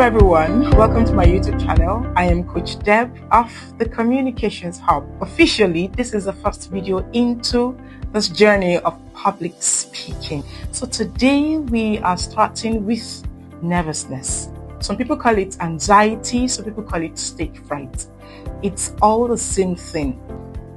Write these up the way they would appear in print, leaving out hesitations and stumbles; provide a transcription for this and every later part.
everyone, welcome to my YouTube channel. I am Coach Deb of the Communications Hub. Officially, this is the first video into this journey of public speaking. So today we are starting with nervousness. Some people call it anxiety, some people call it stage fright. It's all the same thing.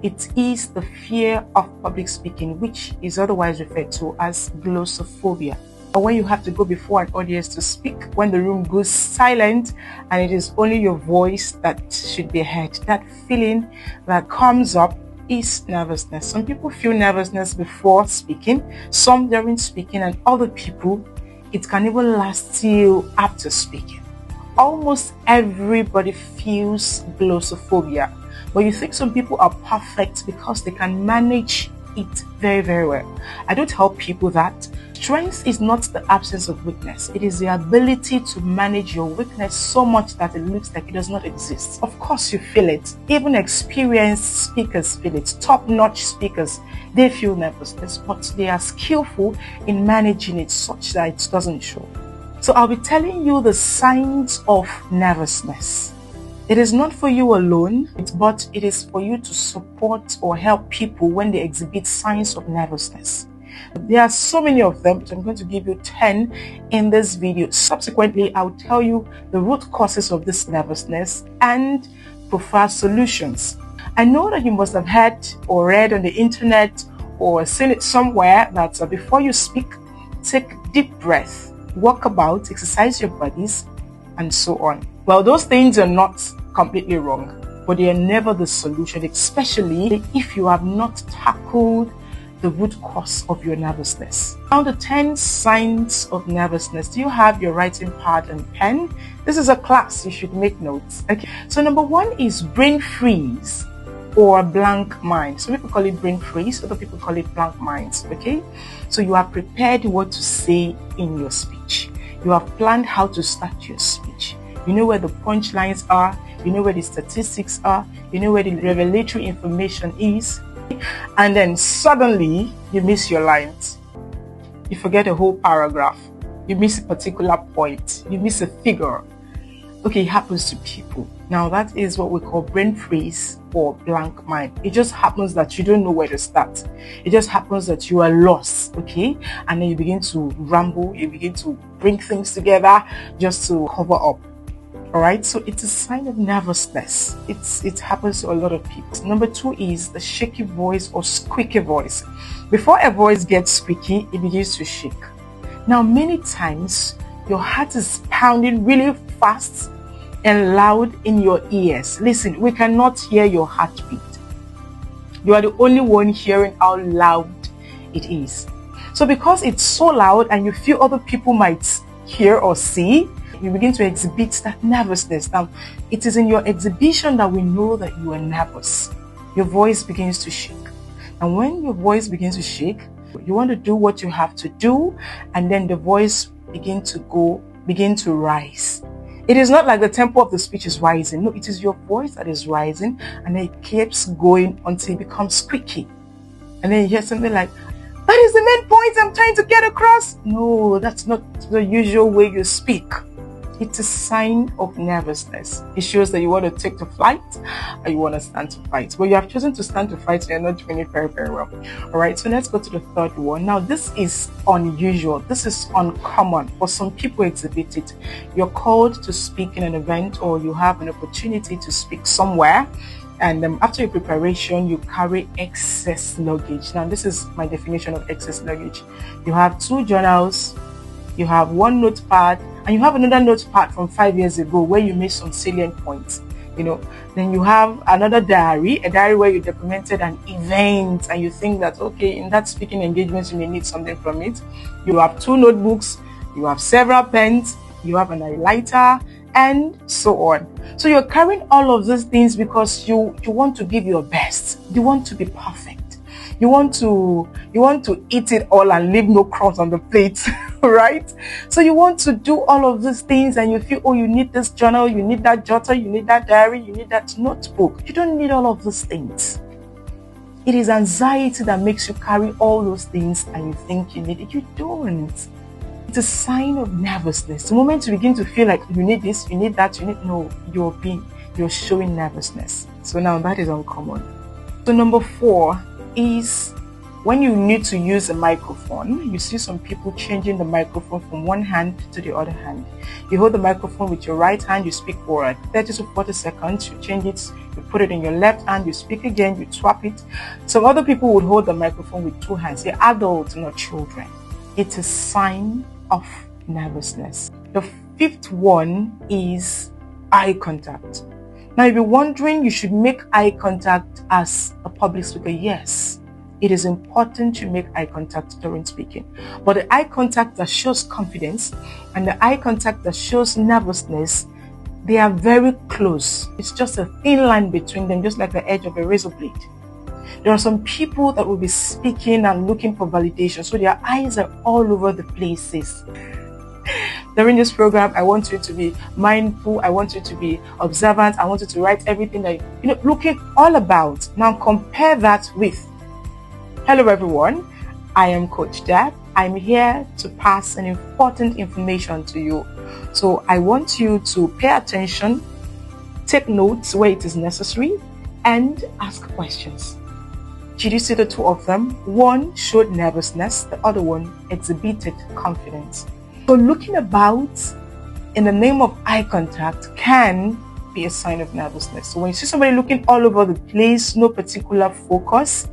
It is the fear of public speaking, which is otherwise referred to as glossophobia. Or when you have to go before an audience to speak, when the room goes silent and it is only your voice that should be heard. That feeling that comes up is nervousness. Some people feel nervousness before speaking, some during speaking, and other people, it can even last till after speaking. Almost everybody feels glossophobia, but you think some people are perfect because they can manage it very, very well. I don't tell people that. Strength is not the absence of weakness. It is the ability to manage your weakness so much that it looks like it does not exist. Of course you feel it. Even experienced speakers feel it. Top-notch speakers, they feel nervousness, but they are skillful in managing it such that it doesn't show. So I'll be telling you the signs of nervousness. It is not for you alone, but it is for you to support or help people when they exhibit signs of nervousness. There are so many of them, but I'm going to give you 10 in this video. Subsequently, I'll tell you the root causes of this nervousness and preferred solutions. I know that you must have heard or read on the internet or seen it somewhere that before you speak, take deep breath, walk about, exercise your bodies, and so on. Well, those things are not completely wrong, but they are never the solution, especially if you have not tackled the root cause of your nervousness. Now the 10 signs of nervousness. Do you have your writing pad and pen? This is a class, you should make notes. Okay. So number 1 is brain freeze or blank mind. Some people call it brain freeze, other people call it blank minds. Okay. So you are prepared what to say in your speech. You have planned how to start your speech. You know where the punchlines are, you know where the statistics are, you know where the revelatory information is, and then suddenly you miss your lines. You forget a whole paragraph. You miss a particular point. You miss a figure. Okay, it happens to people. Now that is what we call brain freeze or blank mind. It just happens that you don't know where to start. It just happens that you are lost, okay? And then you begin to ramble, you begin to bring things together just to cover up. All right, so it's a sign of nervousness. It happens to a lot of people. Number 2 is the shaky voice or squeaky voice. Before a voice gets squeaky, it begins to shake. Now, many times your heart is pounding really fast and loud in your ears. Listen, we cannot hear your heartbeat. You are the only one hearing how loud it is. So because it's so loud and you feel other people might hear or see, you begin to exhibit that nervousness. Now, it is in your exhibition that we know that you are nervous. Your voice begins to shake. And when your voice begins to shake, you want to do what you have to do, and then the voice begin to rise. It is not like the tempo of the speech is rising. No, it is your voice that is rising, and then it keeps going until it becomes squeaky. And then you hear something like, "That is the main point I'm trying to get across." No, that's not the usual way you speak. It's a sign of nervousness. It shows that you want to take the fight or you want to stand to fight. But you have chosen to stand to fight and you're not doing it very, very well. All right, so let's go to the third one. Now, this is unusual. This is uncommon, but some people exhibit it. You're called to speak in an event or you have an opportunity to speak somewhere. And after your preparation, you carry excess luggage. Now, this is my definition of excess luggage. You have 2 journals, you have 1 notepad, and you have another notepad from 5 years ago where you made some salient points. Then you have another diary, a diary where you documented an event and you think that, okay, in that speaking engagement, you may need something from it. You have 2 notebooks, you have several pens, you have an highlighter, and so on. So you're carrying all of these things because you want to give your best. You want to be perfect. You want to eat it all and leave no crumbs on the plate, right? So you want to do all of these things and you feel, oh, you need this journal, you need that jotter, you need that diary, you need that notebook. You don't need all of those things. It is anxiety that makes you carry all those things and you think you need it. You don't. It's a sign of nervousness. The moment you begin to feel like you need this, you need that, you're showing nervousness. So now that is uncommon. So number 4 is when you need to use a microphone. You see some people changing the microphone from one hand to the other hand. You hold the microphone with your right hand, you speak for 30 to 40 seconds, you change it, you put it in your left hand, you speak again, you swap it. Some other people would hold the microphone with 2 hands. They're adults, not children. It's a sign of nervousness. The 5th one is eye contact. Now, if you're wondering, you should make eye contact as a public speaker. Yes, it is important to make eye contact during speaking. But the eye contact that shows confidence and the eye contact that shows nervousness, they are very close. It's just a thin line between them, just like the edge of a razor blade. There are some people that will be speaking and looking for validation, so their eyes are all over the places. During this program, I want you to be mindful. I want you to be observant. I want you to write everything that looking all about. Now compare that with, hello everyone, I am Coach Deb. I'm here to pass an important information to you. So I want you to pay attention, take notes where it is necessary, and ask questions. Did you see the 2 of them? One showed nervousness, the other one exhibited confidence. So looking about in the name of eye contact can be a sign of nervousness. So when you see somebody looking all over the place, no particular focus,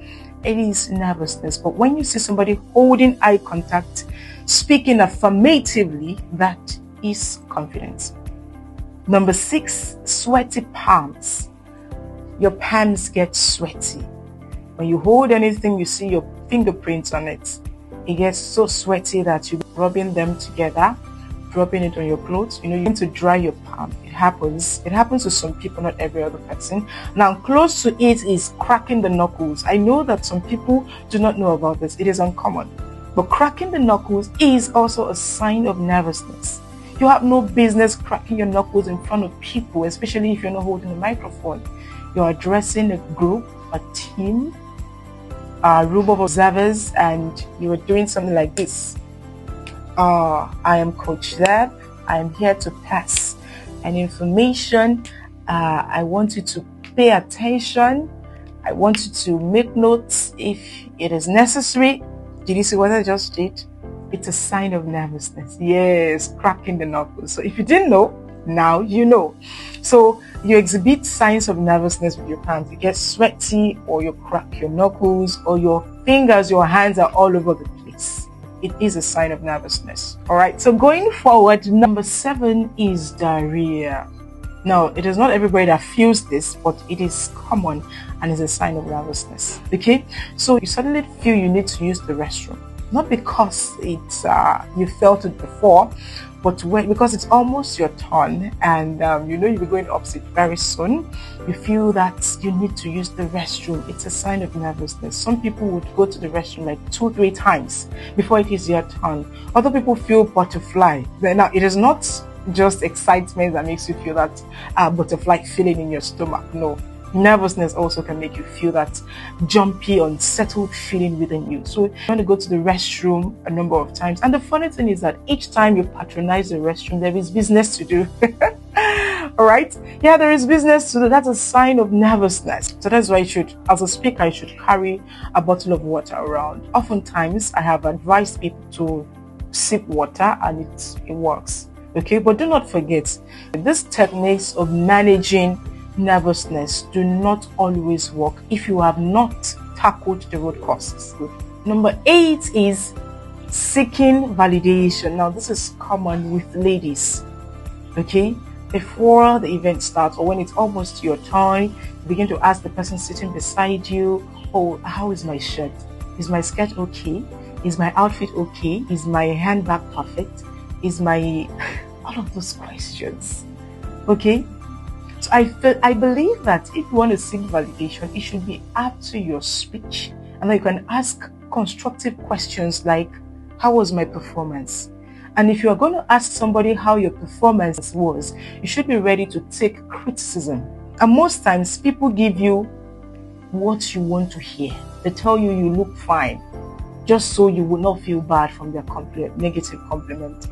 it is nervousness. But when you see somebody holding eye contact, speaking affirmatively, that is confidence. Number 6, sweaty palms. Your palms get sweaty. When you hold anything, you see your fingerprints on it. It gets so sweaty that you're rubbing them together, dropping it on your clothes. You need to dry your palm. It happens to some people, not every other person. Now, close to it is cracking the knuckles. I know that some people do not know about this. It is uncommon. But cracking the knuckles is also a sign of nervousness. You have no business cracking your knuckles in front of people, especially if you're not holding a microphone. You're addressing a group, a team, a group of observers, and you are doing something like this. I am Coach Deb. I am here to pass an information. I want you to pay attention. I want you to make notes if it is necessary. Did you see what I just did? It's a sign of nervousness. Yes, cracking the knuckles. So if you didn't know, now you know. So you exhibit signs of nervousness with your palms. You get sweaty, or you crack your knuckles, or your fingers, your hands are all over the place. It is a sign of nervousness. All right. So going forward, number 7 is diarrhea. Now, it is not everybody that feels this, but it is common and is a sign of nervousness. Okay. So you suddenly feel you need to use the restroom, not because it's you felt it before, but because it's almost your turn, and you'll be going opposite very soon. You feel that you need to use the restroom. It's a sign of nervousness. Some people would go to the restroom like 2-3 times before it is their turn. Other people feel butterfly. Now, it is not just excitement that makes you feel that butterfly feeling in your stomach. No. Nervousness also can make you feel that jumpy, unsettled feeling within you. So you want to go to the restroom a number of times. And the funny thing is that each time you patronize the restroom, there is business to do. All right? Yeah, there is business to do. That's a sign of nervousness. So that's why as a speaker, I should carry a bottle of water around. Oftentimes, I have advised people to sip water, and it works. Okay? But do not forget, these techniques of managing nervousness do not always work if you have not tackled the root causes. Number 8 is seeking validation. Now, this is common with ladies. Okay, before the event starts, or when it's almost your turn, you begin to ask the person sitting beside you, oh, how is my shirt? Is my skirt okay? Is my outfit okay? Is my handbag perfect? Is my all of those questions. Okay. So I believe that if you want to seek validation, it should be up to your speech, and then you can ask constructive questions like, how was my performance? And if you are going to ask somebody how your performance was, you should be ready to take criticism. And most times people give you what you want to hear. They tell you you look fine. just so you will not feel bad from their negative compliment.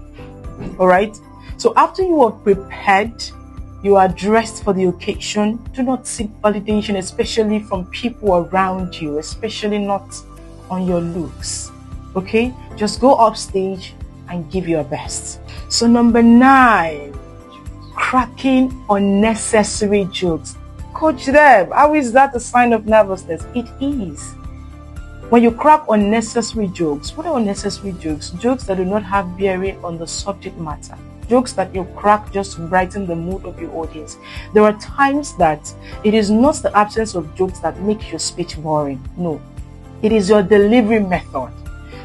All right. So after you are prepared, you are dressed for the occasion, do not seek validation, especially from people around you, especially not on your looks. Okay, just go up stage and give your best. So number 9, cracking unnecessary jokes. Coach Deb, how is that a sign of nervousness? It is. When you crack unnecessary jokes, what are unnecessary jokes? Jokes that do not have bearing on the subject matter. Jokes that you crack just to brighten the mood of your audience. There are times that it is not the absence of jokes that makes your speech boring. No, it is your delivery method.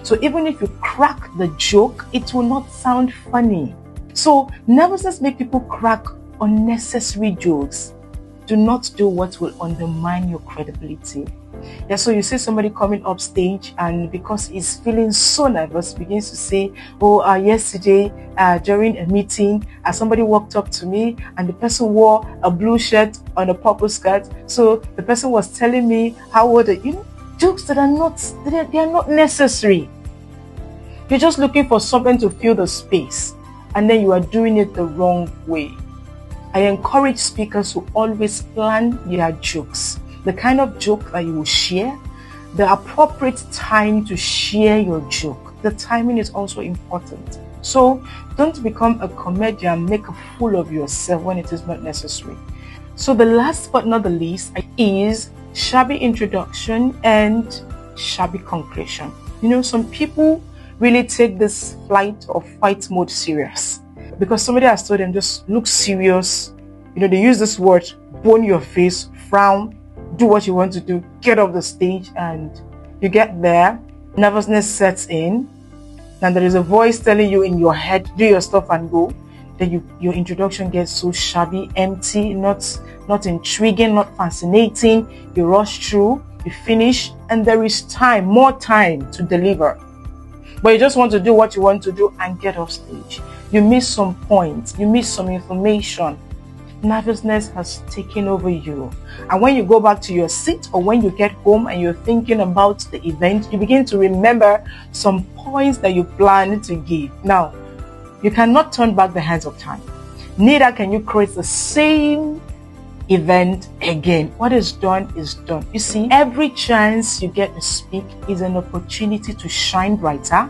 So even if you crack the joke, it will not sound funny. So nervousness makes people crack unnecessary jokes. Do not do what will undermine your credibility. Yeah, so you see somebody coming up stage, and because he's feeling so nervous, begins to say, yesterday during a meeting, somebody walked up to me and the person wore a blue shirt on a purple skirt. So the person was telling me how old, jokes that are not, they are not necessary. You're just looking for something to fill the space, and then you are doing it the wrong way. I encourage speakers to always plan their jokes. The kind of joke that you will share, the appropriate time to share your joke. The timing is also important. So don't become a comedian, make a fool of yourself when it is not necessary. So the last but not the least is shabby introduction and shabby conclusion. Some people really take this flight or fight mode serious because somebody has told them just look serious. They use this word, bone your face, frown, do what you want to do, get off the stage, and you get there, nervousness sets in, and there is a voice telling you in your head, do your stuff and go. Then your introduction gets so shabby, empty, not intriguing, not fascinating. You rush through, you finish, and there is more time to deliver. But you just want to do what you want to do and get off stage. You miss some points, you miss some information. Nervousness has taken over you, and when you go back to your seat or when you get home and you're thinking about the event, you begin to remember some points that you planned to give. Now, you cannot turn back the hands of time, neither can you create the same event again. What is done is done. You see, every chance you get to speak is an opportunity to shine brighter,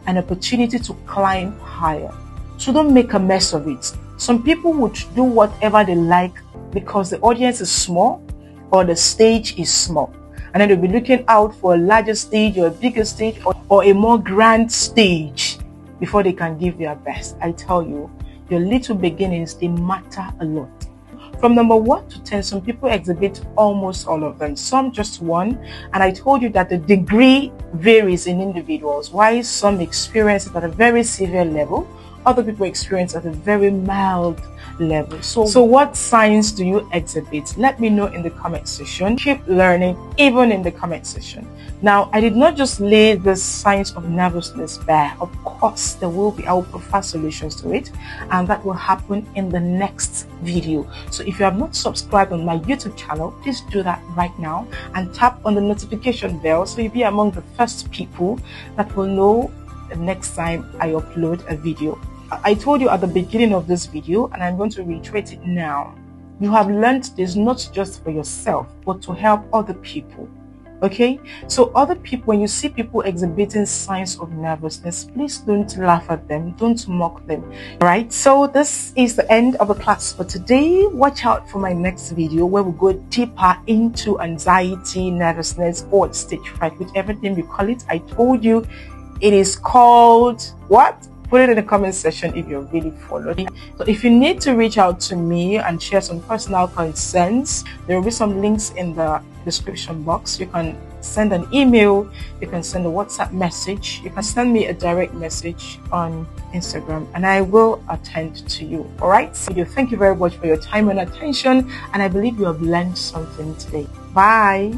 an opportunity to climb higher. So don't make a mess of it. Some people would do whatever they like because the audience is small or the stage is small. And then they'll be looking out for a larger stage or a bigger stage or a more grand stage before they can give their best. I tell you, your little beginnings, they matter a lot. From number 1 to 10, some people exhibit almost all of them, some just 1. And I told you that the degree varies in individuals. Why some experience it at a very severe level, other people experience at a very mild level. So what signs do you exhibit? Let me know in the comment section. Keep learning even in the comment section. Now, I did not just lay the signs of nervousness bare. Of course, I will provide solutions to it, and that will happen in the next video. So if you have not subscribed on my YouTube channel, please do that right now and tap on the notification bell so you'll be among the first people that will know the next time I upload a video. I told you at the beginning of this video, and I'm going to reiterate it now. You have learned this not just for yourself, but to help other people. Okay? So other people, when you see people exhibiting signs of nervousness, please don't laugh at them. Don't mock them. All right? So this is the end of the class for today. Watch out for my next video where we go deeper into anxiety, nervousness, or stage fright, whichever name you call it. I told you it is called what? Put it in the comment section if you're really following. So if you need to reach out to me and share some personal concerns, there will be some links in the description box. You can send an email, you can send a WhatsApp message, you can send me a direct message on Instagram, and I will attend to you. All right? So thank you very much for your time and attention, and I believe you have learned something today. Bye.